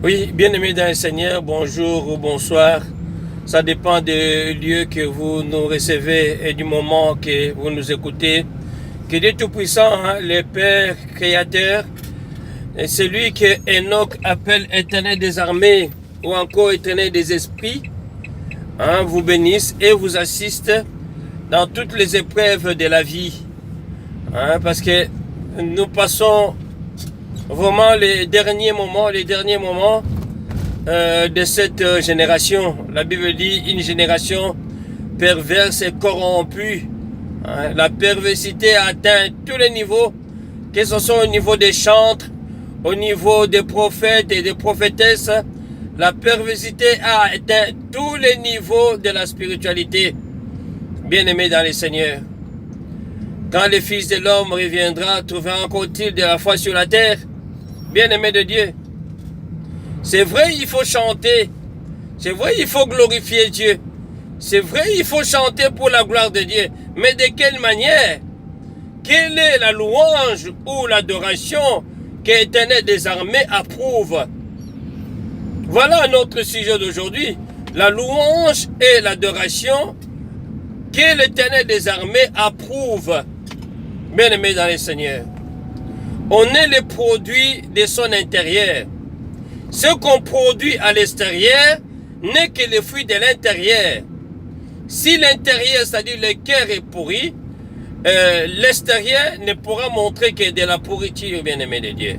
Oui, bien-aimés dans le Seigneur, bonjour ou bonsoir. Ça dépend du lieu que vous nous recevez et du moment que vous nous écoutez. Que Dieu Tout-Puissant, le Père Créateur, et celui que Enoch appelle Éternel des armées ou encore Éternel des esprits, vous bénisse et vous assiste dans toutes les épreuves de la vie. Parce que nous passons vraiment les derniers moments de cette génération. La Bible dit une génération perverse et corrompue. La perversité a atteint tous les niveaux, que ce soit au niveau des chantres, au niveau des prophètes et des prophétesses. La perversité a atteint tous les niveaux de la spiritualité. Bien-aimés dans le Seigneur, quand le Fils de l'homme reviendra, trouvera encore-t-il de la foi sur la terre? Bien-aimés de Dieu, c'est vrai, il faut chanter. C'est vrai, il faut glorifier Dieu. C'est vrai, il faut chanter pour la gloire de Dieu. Mais de quelle manière? Quelle est la louange ou l'adoration que l'Éternel des armées approuve? Voilà notre sujet d'aujourd'hui. La louange et l'adoration que l'Éternel des armées approuve. Bien-aimés dans le Seigneur, on est le produit de son intérieur. Ce qu'on produit à l'extérieur n'est que le fruit de l'intérieur. Si l'intérieur, c'est-à-dire le cœur est pourri, l'extérieur ne pourra montrer que de la pourriture, bien-aimé de Dieu.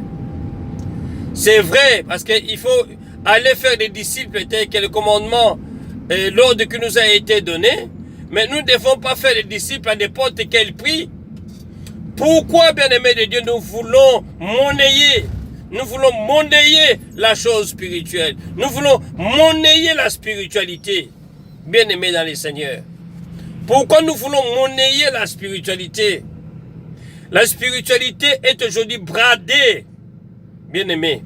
C'est vrai, parce qu'il faut aller faire des disciples tel que le commandement, l'ordre qui nous a été donné, mais nous ne devons pas faire des disciples à n'importe quel prix. Pourquoi, bien-aimé de Dieu, nous voulons monnayer la chose spirituelle. Nous voulons monnayer la spiritualité, bien-aimés dans le Seigneur. Pourquoi nous voulons monnayer la spiritualité? La spiritualité est aujourd'hui bradée, bien-aimés.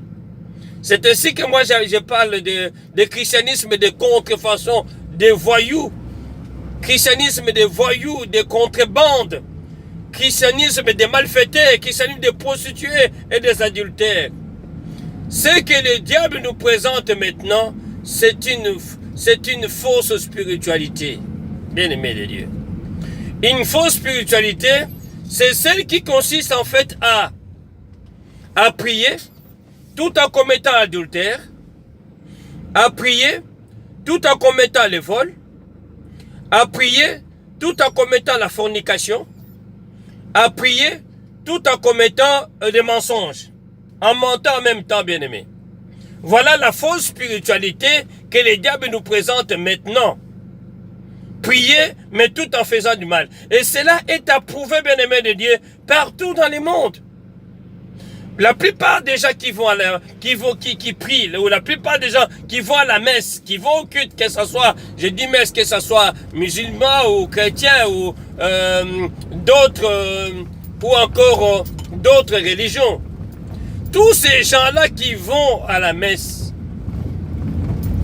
C'est ainsi que moi je parle de christianisme de contrefaçon, de voyous. Christianisme de voyous, de contrebandes. Christianisme des malfaiteurs, christianisme des prostituées et des adultères. Ce que le diable nous présente maintenant, c'est une fausse spiritualité, bien-aimé de Dieu. Une fausse spiritualité, c'est celle qui consiste en fait à prier tout en commettant l'adultère, à prier tout en commettant le vol, à prier tout en commettant la fornication, à prier tout en commettant des mensonges, en mentant en même temps, bien-aimé. Voilà la fausse spiritualité que les diables nous présentent maintenant. Prier, mais tout en faisant du mal. Et cela est approuvé, bien-aimé de Dieu, partout dans le monde. La plupart des gens qui prient, ou la plupart des gens qui vont à la messe, qui vont au culte, que ce soit, je dis messe, que ce soit musulman ou chrétien ou d'autres, ou encore d'autres religions. Tous ces gens-là qui vont à la messe,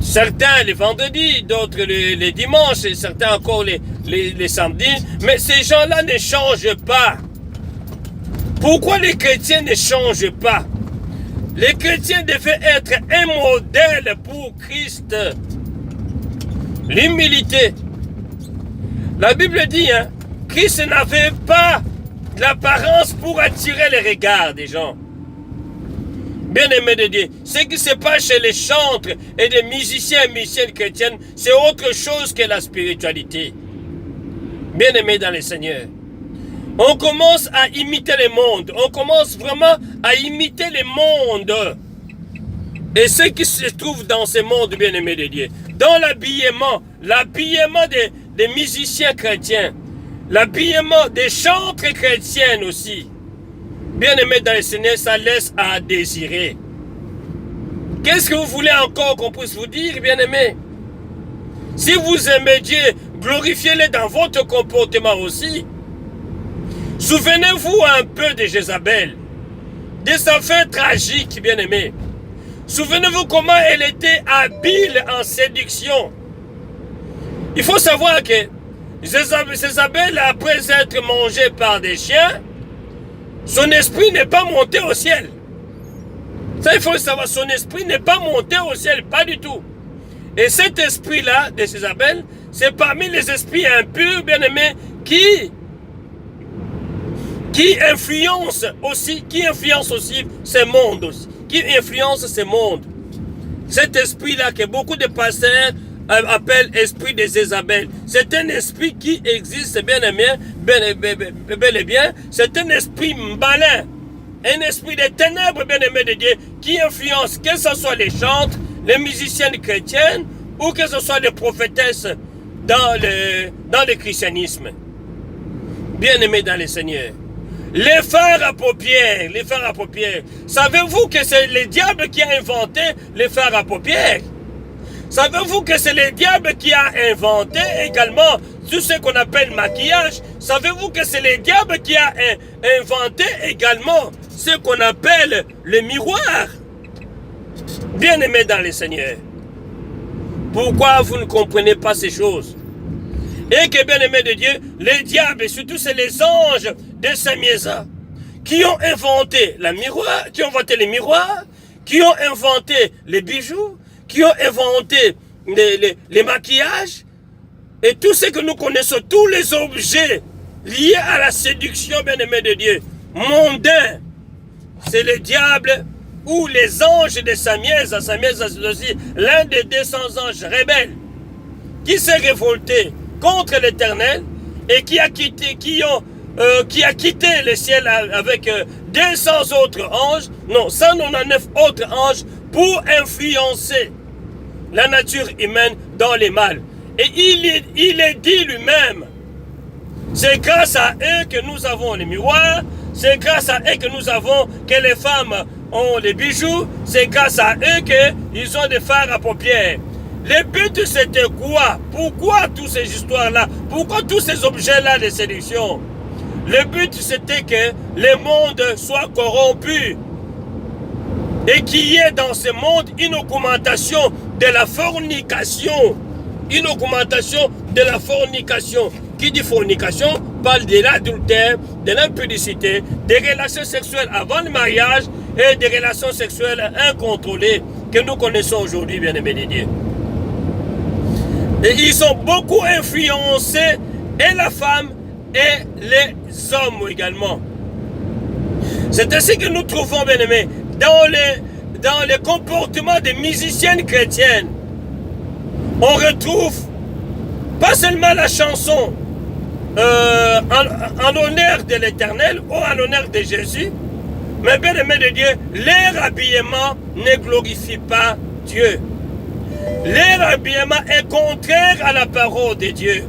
certains les vendredis, d'autres les dimanches, et certains encore les samedis, mais ces gens-là ne changent pas. Pourquoi les chrétiens ne changent pas? Les chrétiens devaient être un modèle pour Christ. L'humilité. La Bible dit, Christ n'avait pas l'apparence pour attirer les regards des gens. Bien-aimé de Dieu, ce qui se passe chez les chantres et les musiciens et musiciennes chrétiennes, c'est autre chose que la spiritualité. Bien-aimé dans le Seigneur. On commence à imiter le monde. On commence vraiment à imiter le monde. Et ce qui se trouve dans ce monde, bien-aimé de Dieu, dans l'habillement des musiciens chrétiens, l'habillement des chantres chrétiennes aussi, bien-aimé dans le Seigneur, ça laisse à désirer. Qu'est-ce que vous voulez encore qu'on puisse vous dire, bien-aimé? Si vous aimez Dieu, glorifiez-le dans votre comportement aussi. Souvenez-vous un peu de Jézabel, de sa fin tragique, bien-aimé. Souvenez-vous comment elle était habile en séduction. Il faut savoir que Jézabel, après être mangée par des chiens, son esprit n'est pas monté au ciel. Ça, il faut le savoir. Son esprit n'est pas monté au ciel, pas du tout. Et cet esprit-là, de Jézabel, c'est parmi les esprits impurs, bien-aimés, qui influence aussi ces mondes aussi. Qui influence ces mondes. Cet esprit-là que beaucoup de pasteurs appellent esprit de Jézabel. C'est un esprit qui existe bel et bien. C'est un esprit malin. Un esprit de ténèbres, bien-aimé de Dieu, qui influence, que ce soit les chantres, les musiciennes chrétiennes, ou que ce soit les prophétesses dans le christianisme. Bien-aimés dans le Seigneur. Les fers à paupières, Savez-vous que c'est le diable qui a inventé les fers à paupières? Savez-vous que c'est le diable qui a inventé également tout ce qu'on appelle maquillage? Savez-vous que c'est le diable qui a inventé également ce qu'on appelle le miroir? Bien-aimés dans le Seigneur, pourquoi vous ne comprenez pas ces choses? Et que, bien-aimés de Dieu, les diables, et surtout c'est les anges de Samiéza, qui ont inventé les miroirs, qui ont inventé les bijoux, qui ont inventé les maquillages, et tout ce que nous connaissons, tous les objets liés à la séduction, bien-aimés de Dieu, mondains, c'est le diable ou les anges de Samiéza. Samiéza, c'est aussi l'un des 200 anges rebelles qui s'est révolté contre l'Éternel et qui a quitté le ciel avec 200 autres anges, non, 199 autres anges pour influencer la nature humaine dans les mal. Et il est dit lui-même, c'est grâce à eux que nous avons les miroirs, c'est grâce à eux que nous avons, que les femmes ont les bijoux, c'est grâce à eux qu'ils ont des fards à paupières. Le but c'était quoi? Pourquoi toutes ces histoires-là? Pourquoi tous ces objets-là de séduction? Le but c'était que le monde soit corrompu et qu'il y ait dans ce monde une augmentation de la fornication. Une augmentation de la fornication. Qui dit fornication parle de l'adultère, de l'impudicité, des relations sexuelles avant le mariage et des relations sexuelles incontrôlées que nous connaissons aujourd'hui, bien-aimés de Dieu. Et ils ont beaucoup influencé et la femme et les hommes également. C'est ainsi que nous trouvons, bien-aimés, dans les comportements des musiciennes chrétiennes, on retrouve pas seulement la chanson en l'honneur de l'Éternel ou en l'honneur de Jésus, mais bien-aimés de Dieu, leur habillement ne glorifie pas Dieu. Leur habillement est contraire à la parole de Dieu.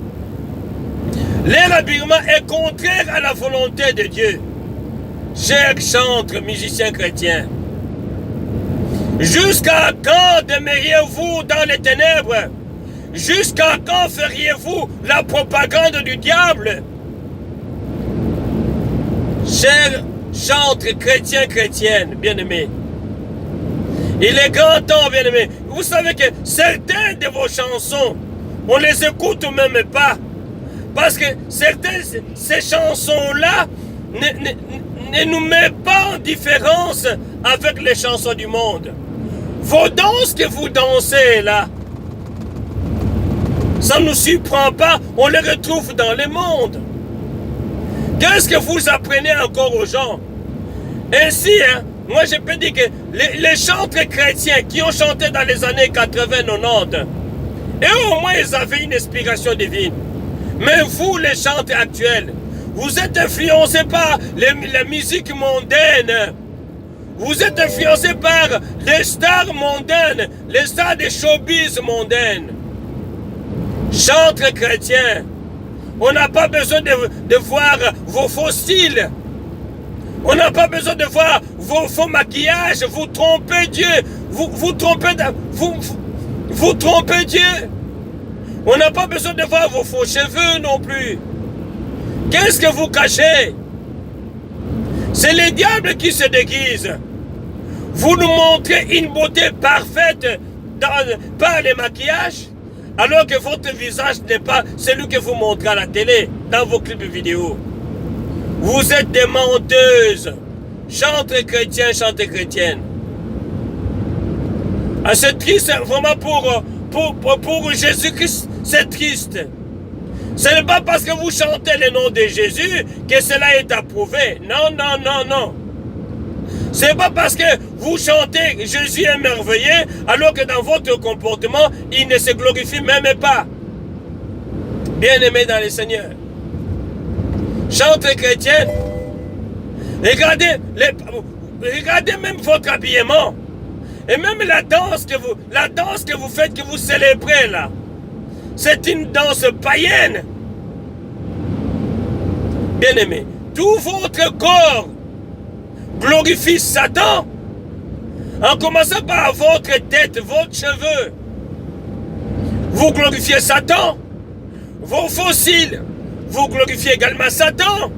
Leur habillement est contraire à la volonté de Dieu. Chers chantres, musiciens chrétiens, jusqu'à quand demeuriez-vous dans les ténèbres? Jusqu'à quand feriez-vous la propagande du diable? Chers chantres chrétiens, chrétiennes, bien-aimés, il est grand temps, bien-aimés. Vous savez que certaines de vos chansons, on les écoute même pas. Parce que ces chansons-là ne nous mettent pas en différence avec les chansons du monde. Vos danses que vous dansez là, ça ne nous surprend pas, on les retrouve dans le monde. Qu'est-ce que vous apprenez encore aux gens? Ainsi, hein, moi je peux dire que les chantres chrétiens qui ont chanté dans les années 80-90, et au moins ils avaient une inspiration divine. Mais vous, les chantres actuels, vous êtes influencés par la musique mondaine. Vous êtes influencés par les stars mondaines, les stars des showbiz mondaines. Chantres chrétiens, on n'a pas besoin de voir vos faux styles. On n'a pas besoin de voir vos faux maquillages. Vous trompez Dieu. Vous trompez Dieu. On n'a pas besoin de voir vos faux cheveux non plus. Qu'est-ce que vous cachez? C'est le diable qui se déguise. Vous nous montrez une beauté parfaite par les maquillages, alors que votre visage n'est pas celui que vous montrez à la télé, dans vos clips vidéo. Vous êtes des menteuses. Chantres chrétiens, chantres chrétiennes. C'est triste vraiment pour Jésus-Christ, c'est triste. Ce n'est pas parce que vous chantez le nom de Jésus que cela est approuvé. Non, non, non, non. Ce n'est pas parce que vous chantez Jésus est merveilleux alors que dans votre comportement, il ne se glorifie même pas. Bien-aimés dans le Seigneur. Chante chrétienne. Regardez même votre habillement. Et même la danse que vous faites, que vous célébrez là. C'est une danse païenne. Bien-aimé, tout votre corps glorifie Satan. En commençant par votre tête, vos cheveux. Vous glorifiez Satan. Vos fossiles, vous glorifiez également Satan.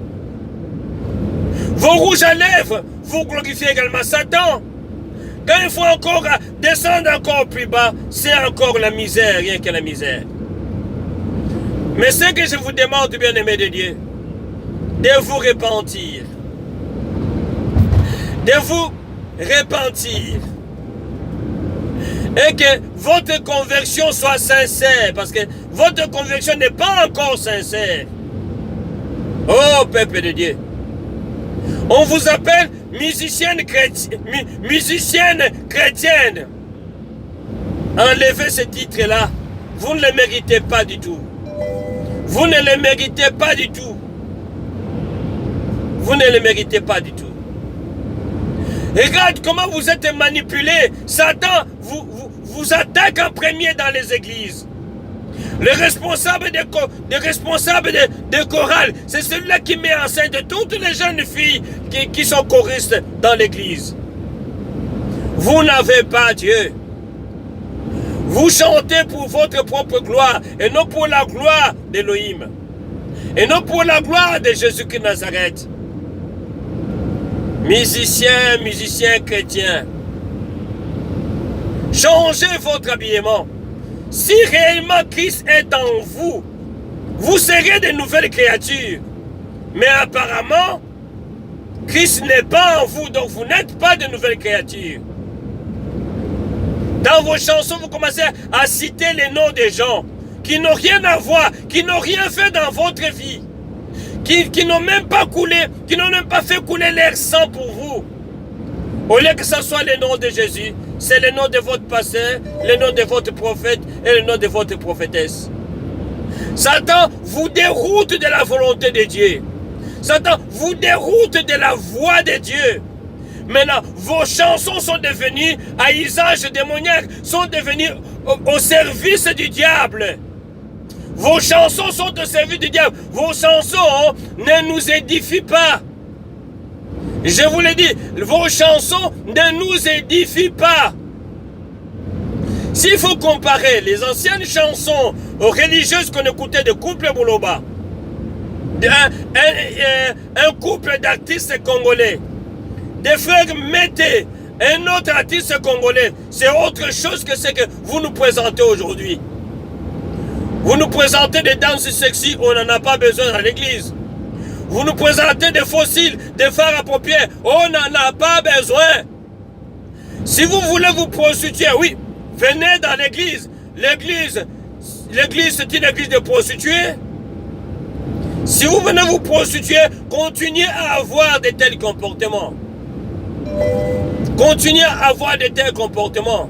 Vos rouges à lèvres, vous glorifiez également Satan. Quand il faut encore descendre encore plus bas, c'est encore la misère, rien que la misère. Mais ce que je vous demande, bien-aimés de Dieu, de vous repentir. De vous repentir. Et que votre conversion soit sincère, parce que votre conversion n'est pas encore sincère. Oh, peuple de Dieu. On vous appelle musicienne chrétienne. Enlevez ce titre-là. Vous ne le méritez pas du tout. Vous ne le méritez pas du tout. Vous ne le méritez pas du tout. Regarde comment vous êtes manipulé. Satan vous attaque en premier dans les églises. Le responsable de chorale, c'est celui-là qui met en scène de toutes les jeunes filles qui sont choristes dans l'église. Vous n'avez pas Dieu. Vous chantez pour votre propre gloire et non pour la gloire d'Élohim. Et non pour la gloire de Jésus-Christ Nazareth. Musiciens chrétiens. Changez votre habillement. Si réellement Christ est en vous, vous serez de nouvelles créatures. Mais apparemment, Christ n'est pas en vous, donc vous n'êtes pas de nouvelles créatures. Dans vos chansons, vous commencez à citer les noms des gens qui n'ont rien à voir, qui n'ont rien fait dans votre vie, qui n'ont même pas coulé, qui n'ont même pas fait couler leur sang pour vous. Au lieu que ce soit le nom de Jésus, c'est le nom de votre pasteur, le nom de votre prophète et le nom de votre prophétesse. Satan vous déroute de la volonté de Dieu. Satan vous déroute de la voix de Dieu. Maintenant, vos chansons sont devenues à usage démoniaque, sont devenues au service du diable. Vos chansons sont au service du diable. Vos chansons ne nous édifient pas. Je vous l'ai dit, vos chansons ne nous édifient pas. S'il faut comparer les anciennes chansons aux religieuses qu'on écoutait de couple Bouloba, un couple d'artistes congolais, des frères Mété, un autre artiste congolais, c'est autre chose que ce que vous nous présentez aujourd'hui. Vous nous présentez des danses sexy, on n'en a pas besoin dans l'église. Vous nous présentez des fossiles, des fards à paupières, on n'en a pas besoin. Si vous voulez vous prostituer, oui, venez dans l'église. L'église c'est une église de prostituées. Si vous venez vous prostituer, continuez à avoir de tels comportements. Continuez à avoir de tels comportements.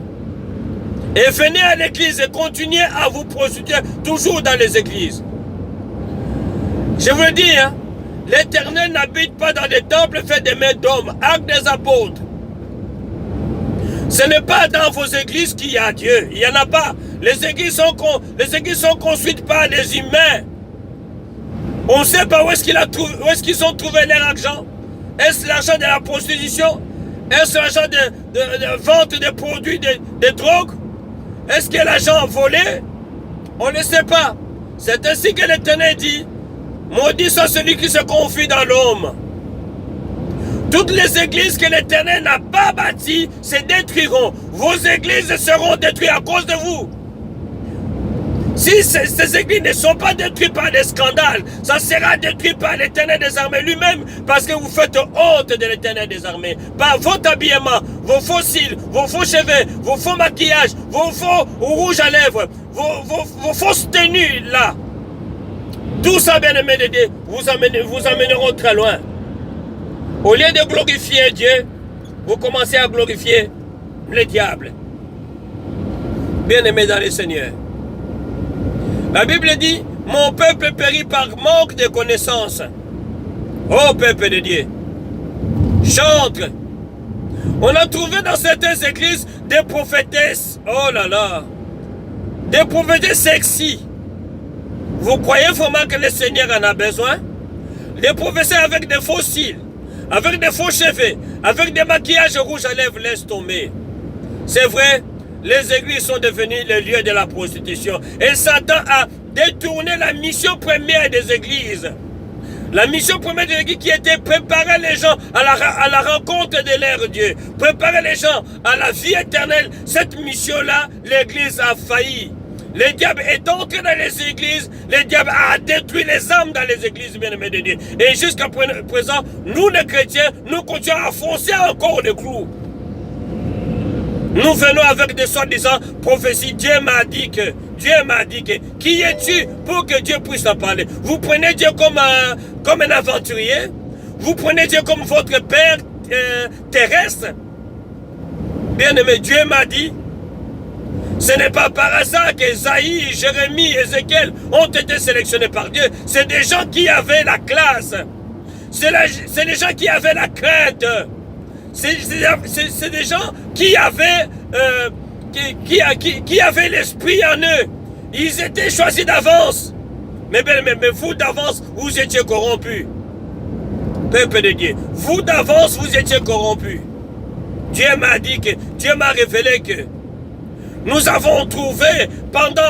Et venez à l'église et continuez à vous prostituer toujours dans les églises. Je vous le dis, hein, l'Éternel n'habite pas dans des temples faits de mains d'hommes, actes des apôtres. Ce n'est pas dans vos églises qu'il y a Dieu. Il n'y en a pas. Les églises sont construites par des humains. On ne sait pas où est-ce qu'ils ont trouvé leur argent. Est-ce l'argent de la prostitution? Est-ce l'argent de vente de produits, de drogue? Est-ce que l'argent volé? On ne sait pas. C'est ainsi que l'Éternel dit. Maudit soit celui qui se confie dans l'homme. Toutes les églises que l'Éternel n'a pas bâties se détruiront. Vos églises seront détruites à cause de vous. Si ces églises ne sont pas détruites par des scandales, ça sera détruit par l'Éternel des armées lui-même, parce que vous faites honte de l'Éternel des armées. Par votre habillement, vos faux cils, vos faux cheveux, vos faux maquillages, vos faux rouges à lèvres, vos fausses tenues là. Tout ça, bien aimé de Dieu, vous amèneront très loin. Au lieu de glorifier Dieu, vous commencez à glorifier le diable. Bien aimé dans le Seigneur. La Bible dit, mon peuple périt par manque de connaissances. Ô peuple de Dieu, chante. On a trouvé dans certaines églises des prophétesses. Oh là là. Des prophétesses sexy. Vous croyez vraiment que le Seigneur en a besoin? Des professeurs avec des faux cils, avec des faux cheveux, avec des maquillages rouges à lèvres, laisse tomber. C'est vrai, les églises sont devenues le lieu de la prostitution. Et Satan a détourné la mission première des églises. La mission première des églises qui était préparer les gens à la rencontre de leur Dieu. Préparer les gens à la vie éternelle. Cette mission-là, l'église a failli. Le diable est entré dans les églises. Le diable a détruit les âmes dans les églises, bien-aimés de Dieu. Et jusqu'à présent, nous les chrétiens, nous continuons à foncer encore le clou. Nous venons avec des soi-disant prophéties. Dieu m'a dit que. Qui es-tu pour que Dieu puisse en parler? Vous prenez Dieu comme un aventurier? Vous prenez Dieu comme votre père terrestre? Bien-aimé, Dieu m'a dit. Ce n'est pas par hasard qu'Ésaïe, Jérémie, Ézéchiel ont été sélectionnés par Dieu. C'est des gens qui avaient la classe. C'est des gens qui avaient la crainte. C'est des gens qui avaient l'esprit en eux. Ils étaient choisis d'avance. Mais vous d'avance, vous étiez corrompus. Peuple de Dieu, vous d'avance, vous étiez corrompus. Dieu m'a dit que, Dieu m'a révélé que nous avons trouvé, pendant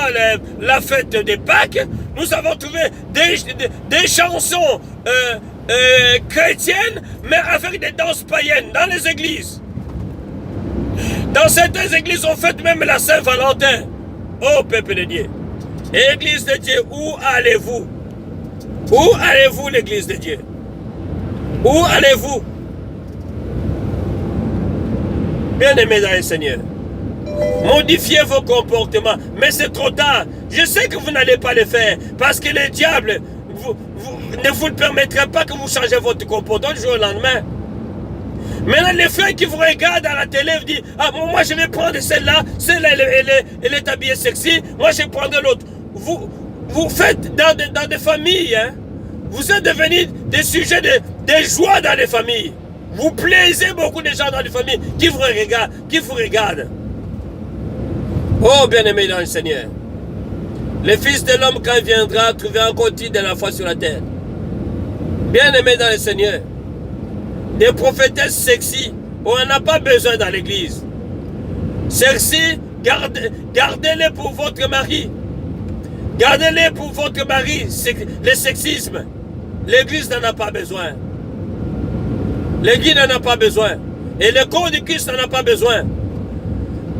la fête de Pâques, nous avons trouvé des chansons chrétiennes, mais avec des danses païennes dans les églises. Dans certaines églises, on fête même la Saint-Valentin. Oh, peuple de Dieu. Église de Dieu, où allez-vous? Où allez-vous, l'église de Dieu? Où allez-vous? Bien-aimés dans le Seigneur, modifiez vos comportements, mais c'est trop tard. Je sais que vous n'allez pas le faire, parce que le diable ne vous le permettra pas que vous changez votre comportement du jour au lendemain. Maintenant, les frères qui vous regardent à la télé vous disent, ah, moi je vais prendre celle-là, elle est habillée sexy, moi je vais prendre l'autre. Vous faites dans des familles, hein, vous êtes devenus des sujets de joie dans les familles. Vous plaisez beaucoup de gens dans les familles qui vous regardent. Oh, bien-aimé dans le Seigneur, le Fils de l'homme, quand il viendra, trouver encore de la foi sur la terre. Bien-aimé dans le Seigneur, des prophétesses sexy, on n'en a pas besoin dans l'église. Sexy, gardez-les pour votre mari. Gardez-les pour votre mari, le sexisme. L'église n'en a pas besoin. L'église n'en a pas besoin. Et le corps du Christ n'en a pas besoin.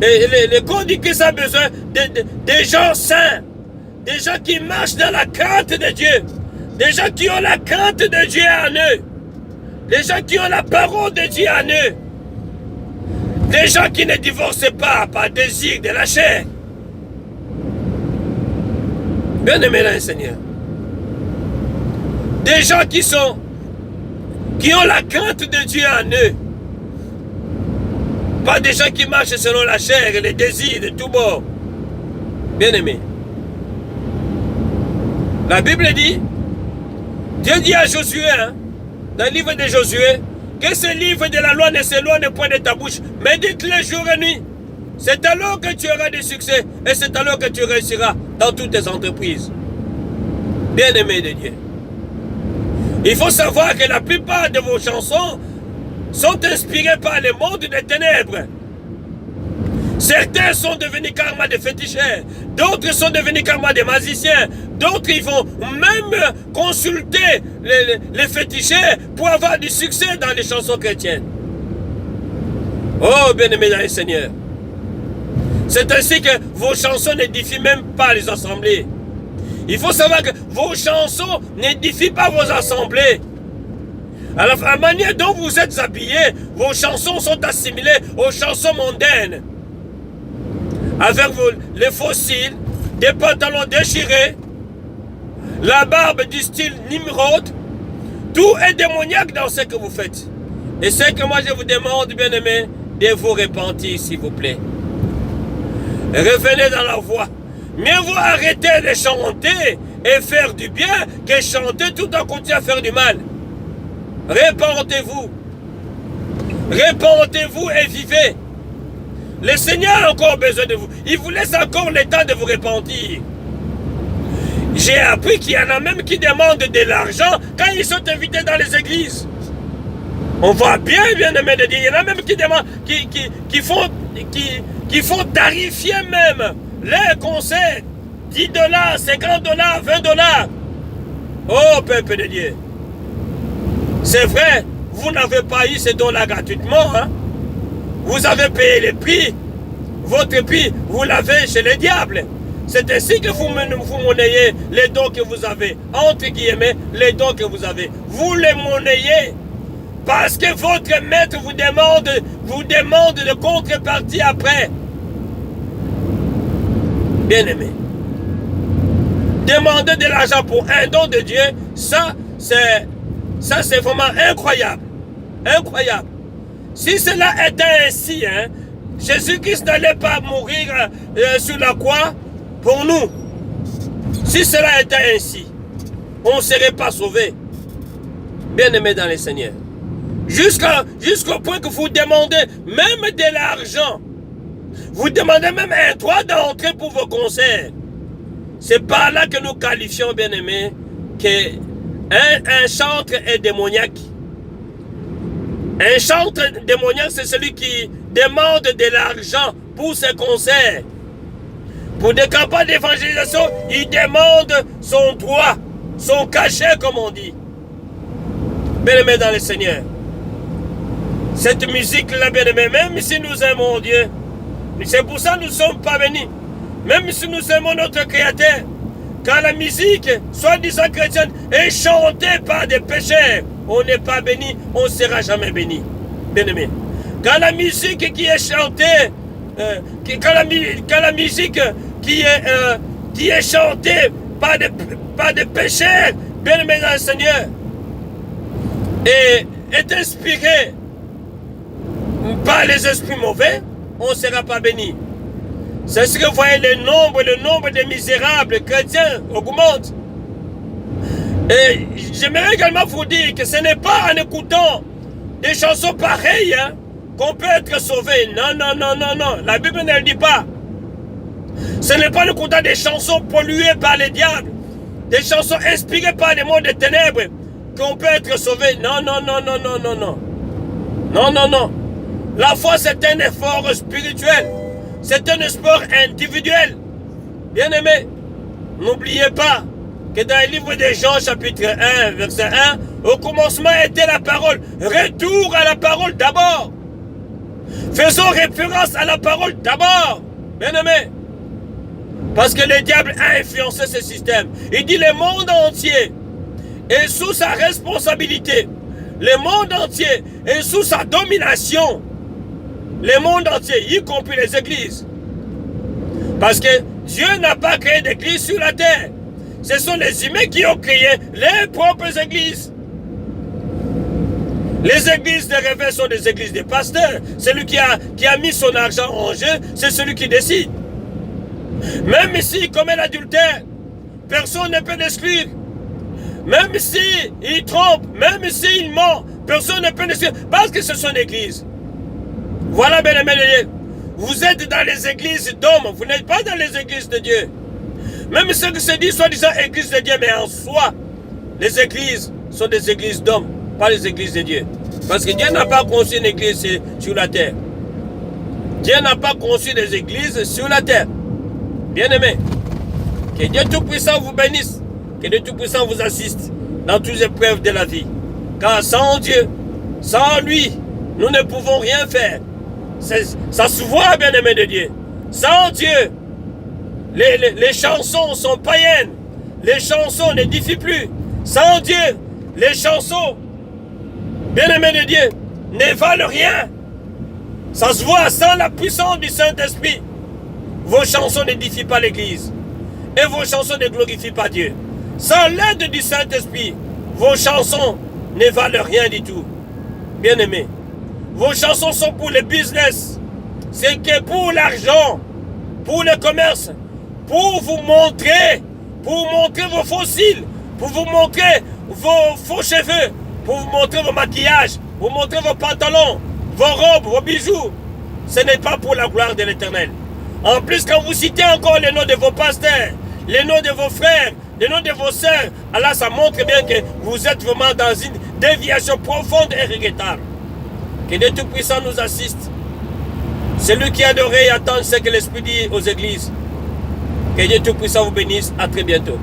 Et le corps du Christ a besoin des gens saints. Des gens qui marchent dans la crainte de Dieu. Des gens qui ont la crainte de Dieu en eux. Des gens qui ont la parole de Dieu en eux. Des gens qui ne divorcent pas par désir de la chair. Bien-aimé dans le Seigneur. Des gens qui ont la crainte de Dieu en eux. Pas des gens qui marchent selon la chair et les désirs de tout bord. Bien-aimé. La Bible dit, Dieu dit à Josué, hein, dans le livre de Josué, que ce livre de la loi ne s'éloigne point de ta bouche, mais dites-le jour et nuit. C'est alors que tu auras du succès et c'est alors que tu réussiras dans toutes tes entreprises. Bien-aimé de Dieu. Il faut savoir que la plupart de vos chansons sont inspirées par le monde des ténèbres. Certains sont devenus carrément des féticheurs, d'autres sont devenus carrément des magiciens, d'autres ils vont même consulter les féticheurs pour avoir du succès dans les chansons chrétiennes. Oh, bien-aimé dans le Seigneur, C'est ainsi que vos chansons n'édifient même pas les assemblées. Il faut savoir que vos chansons n'édifient pas vos assemblées. À la manière dont vous êtes habillés, vos chansons sont assimilées aux chansons mondaines. Avec les fossiles, des pantalons déchirés, la barbe du style Nimrod, tout est démoniaque dans ce que vous faites. Et ce que moi je vous demande, bien-aimés, de vous repentir, s'il vous plaît. Revenez dans la voie. Mieux vaut arrêter de chanter et faire du bien que chanter tout en continuant à faire du mal. Repentez-vous. Repentez-vous et vivez. Le Seigneur a encore besoin de vous. Il vous laisse encore le temps de vous repentir. J'ai appris qu'il y en a même qui demandent de l'argent quand ils sont invités dans les églises. On voit bien aimé de dire. Il y en a même qui demandent, qui font tarifier même les concerts. 10 $, 50 $, 20 $. Oh, peuple de Dieu. C'est vrai, vous n'avez pas eu ces dons-là gratuitement. Hein? Vous avez payé les prix. Votre prix, vous l'avez chez les diables. C'est ainsi que vous monnayez les dons que vous avez. Entre guillemets, les dons que vous avez. Vous les monnayez. Parce que votre maître vous demande de contrepartie après. Bien-aimé. Demander de l'argent pour un don de Dieu, ça c'est vraiment incroyable. Incroyable. Si cela était ainsi, hein, Jésus-Christ n'allait pas mourir sur la croix pour nous. Si cela était ainsi, on ne serait pas sauvé. Bien-aimé dans le Seigneur. Jusqu'au point que vous demandez même de l'argent. Vous demandez même un droit d'entrée pour vos concerts. C'est par là que nous qualifions, bien-aimés, qu'un chantre est démoniaque. Un chantre démoniaque, c'est celui qui demande de l'argent pour ses concerts. Pour des campagnes d'évangélisation, il demande son droit, son cachet, comme on dit. Bien-aimés dans le Seigneur. Cette musique-là, bien-aimés, même si nous aimons Dieu, c'est pour ça que nous ne sommes pas bénis. Même si nous aimons notre Créateur, quand la musique, soi-disant chrétienne, est chantée par des pécheurs, on n'est pas béni, on ne sera jamais béni. Bien-aimé. Quand la musique qui est chantée, quand la musique qui est chantée par des pécheurs, bien-aimé dans le Seigneur, et est inspirée par les esprits mauvais, on ne sera pas béni. C'est ce que vous voyez, le nombre de misérables chrétiens augmente. Et j'aimerais également vous dire que ce n'est pas en écoutant des chansons pareilles hein, qu'on peut être sauvé. Non, non, non, non, non. La Bible ne le dit pas. Ce n'est pas en écoutant des chansons polluées par les diables, des chansons inspirées par les mondes des ténèbres qu'on peut être sauvé. Non, non, non, non, non, non, non. Non, non, non. La foi, c'est un effort spirituel. C'est un sport individuel. Bien-aimé, n'oubliez pas que dans le livre de Jean, chapitre 1, verset 1, au commencement était la parole. Retour à la parole d'abord. Faisons référence à la parole d'abord. Bien-aimé. Parce que le diable a influencé ce système. Il dit le monde entier est sous sa responsabilité. Le monde entier est sous sa domination. Le monde entier, y compris les églises. Parce que Dieu n'a pas créé d'église sur la terre. Ce sont les humains qui ont créé les propres églises. Les églises de réveil sont des églises de pasteurs. Celui qui a mis son argent en jeu, c'est celui qui décide. Même s'il commet l'adultère, personne ne peut l'exclure. Même s'il trompe, même s'il ment, personne ne peut l'exclure. Parce que ce sont des églises. Voilà, bien aimé, vous êtes dans les églises d'hommes, vous n'êtes pas dans les églises de Dieu. Même ceux qui se disent soi-disant église de Dieu, mais en soi, les églises sont des églises d'hommes, pas les églises de Dieu. Parce que Dieu n'a pas conçu une église sur la terre. Dieu n'a pas conçu des églises sur la terre. Bien aimé, que Dieu Tout-Puissant vous bénisse, que Dieu Tout-Puissant vous assiste dans toutes les épreuves de la vie. Car sans Dieu, sans lui, nous ne pouvons rien faire. Ça se voit, bien-aimé de Dieu. Sans Dieu, les chansons sont païennes. Les chansons n'édifient plus. Sans Dieu, les chansons, bien-aimés de Dieu, ne valent rien. Ça se voit sans la puissance du Saint-Esprit. Vos chansons n'édifient pas l'Église. Et vos chansons ne glorifient pas Dieu. Sans l'aide du Saint-Esprit, vos chansons ne valent rien du tout. Bien-aimés, vos chansons sont pour le business. C'est que pour l'argent, pour le commerce, pour vous montrer vos fossiles, pour vous montrer vos faux cheveux, pour vous montrer vos maquillages, pour vous montrer vos pantalons, vos robes, vos bijoux. Ce n'est pas pour la gloire de l'Éternel. En plus, quand vous citez encore les noms de vos pasteurs, les noms de vos frères, les noms de vos sœurs, alors ça montre bien que vous êtes vraiment dans une déviation profonde et regrettable. Que Dieu Tout-Puissant nous assiste. Celui qui a l'oreille attend ce que l'Esprit dit aux églises. Que Dieu Tout-Puissant vous bénisse. À très bientôt.